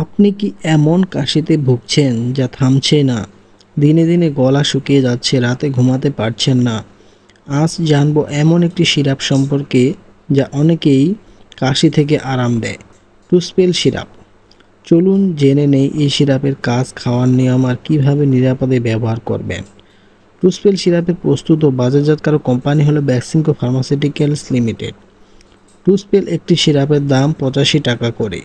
আপনি কি এমন কাশিতে ভুগছেন যা থামছে না? দিনে দিনে গলা শুকিয়ে যাচ্ছে, রাতে ঘুমাতে পারছেন না? আজ জানবো এমন একটি সিরাপ সম্পর্কে যা অনেকেই কাশি থেকে আরাম দেয়। টুস্পেল সিরাপ। চলুন জেনে নেই এই সিরাপের কাজ, খাওয়ার নিয়ম আর কিভাবে নিরাপদে ব্যবহার করবেন। টুস্পেল সিরাপের প্রস্তুত ও বাজারজাতকারক কোম্পানি হলো বেক্সিমকো ফার্মাসিউটিক্যালস লিমিটেড। টুস্পেল একটি সিরাপের দাম 85 টাকা করে।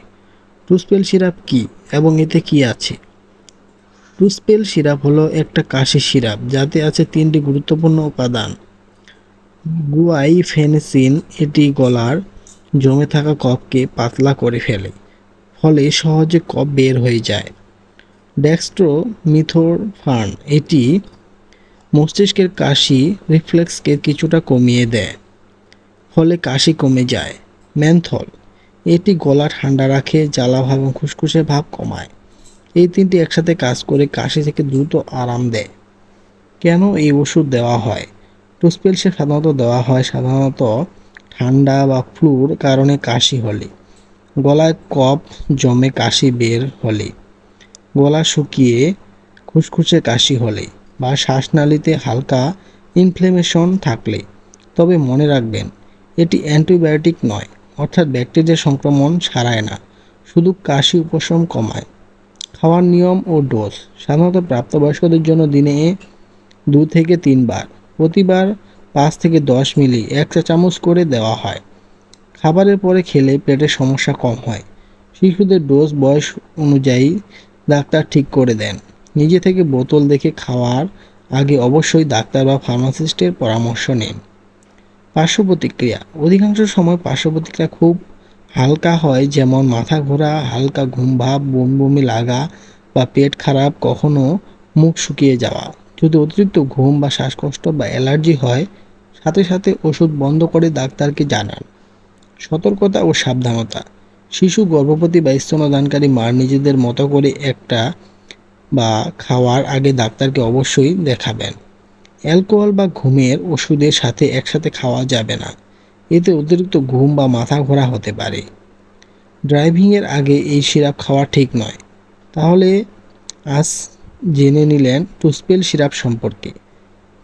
টুস্পেল সিরাপ কি এবং এতে কি আছে? টুস্পেল সিরাপ হলো একটা কাশি সিরাপ যাতে আছে 3টি গুরুত্বপূর্ণ উপাদান। গুয়াইফেনেসিন, এটি গলার জমে থাকা কফকে পাতলা করে ফেলে, ফলে সহজে কফ বের হয়ে যায়। ডেক্সট্রোমিথোফান, এটি মস্তিষ্কের কাশি রিফ্লেক্সকে কিছুটা কমিয়ে দেয়, ফলে কাশি কমে যায়। মেন্থল, এটি গলা ঠান্ডা রাখে, জ্বালা ভাব এবং খুসখুসে ভাব কমায়। এই তিনটি একসাথে কাজ করে কাশি থেকে দ্রুত আরাম দেয়। কেন এই ওষুধ দেওয়া হয়? টুস্পেল সাধারণত দেওয়া হয় ঠান্ডা বা ফ্লুর কারণে কাশি হলে, গলায় কফ জমে কাশি বের হলে, গলা শুকিয়ে খুসখুসে কাশি হলে বা শ্বাসনালীতে হালকা ইনফ্লেমেশন থাকলে। তবে মনে রাখবেন, এটি অ্যান্টিবায়োটিক নয়, অর্থাৎ ব্যাকটেরিয়া সংক্রমণ সারায় না, শুধু কাশি উপশম কমায়। খাওয়ার নিয়ম ও ডোজ। সাধারণত প্রাপ্তবয়স্কদের জন্য দিনে 2 থেকে 3 বার, প্রতিবার 5 থেকে 10 মিলি 1 চা চামচ করে দেওয়া হয়। খাবারের পরে খেলে পেটের সমস্যা কম হয়। শিশুদের ডোজ বয়স অনুযায়ী ডাক্তার ঠিক করে দেন। নিজে থেকে বোতল দেখে খাওয়ার আগে অবশ্যই ডাক্তার বা ফার্মাসিস্টের পরামর্শ নিন। পার্শ্ব প্রতিক্রিয়া। অধিকাংশ সময় পার্শ্ব প্রতিক্রিয়া খুব হালকা হয়, যেমন মাথা ঘোরা, হালকা ঘুম ভাব, বমি বমি লাগা বা পেট খারাপ, কখনো মুখ শুকিয়ে যাওয়া। যদি অতিরিক্ত ঘুম বা শ্বাসকষ্ট বা অ্যালার্জি হয়, সাথে সাথে ওষুধ বন্ধ করে ডাক্তারকে জানান। সতর্কতা ও সাবধানতা। শিশু, গর্ভবতী বা স্তন্যদানকারী মার নিজেদের মতো করে একটা বা খাওয়ার আগে ডাক্তারকে অবশ্যই দেখাবেন। অ্যালকোহল বা ঘুমের ওষুধের সাথে একসাথে খাওয়া যাবে না, এতে অতিরিক্ত ঘুম বা মাথা ঘোরা হতে পারে। ড্রাইভিংয়ের আগে এই সিরাপ খাওয়া ঠিক নয়। তাহলে আজ জেনে নিলেন টুস্পেল সিরাপ সম্পর্কে,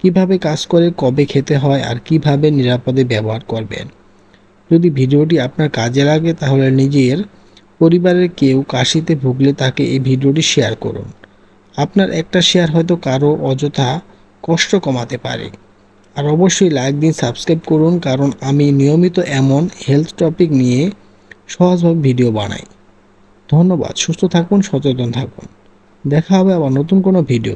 কিভাবে কাজ করে, কবে খেতে হয় আর কিভাবে নিরাপদে ব্যবহার করবেন। যদি ভিডিওটি আপনার কাজে লাগে তাহলে নিজের পরিবারের কেউ কাশিতে ভুগলে তাকে এই ভিডিওটি শেয়ার করুন। আপনার একটা শেয়ার হয়তো কারো অযথা কষ্ট কমাতে পারে। আর অবশ্যই লাইক দিন, সাবস্ক্রাইব করুন, কারণ আমি নিয়মিত এমন হেলথ টপিক নিয়ে সহজভাবে ভিডিও বানাই। ধন্যবাদ। সুস্থ থাকুন, সচেতন থাকুন। দেখা হবে আবার নতুন কোনো ভিডিও।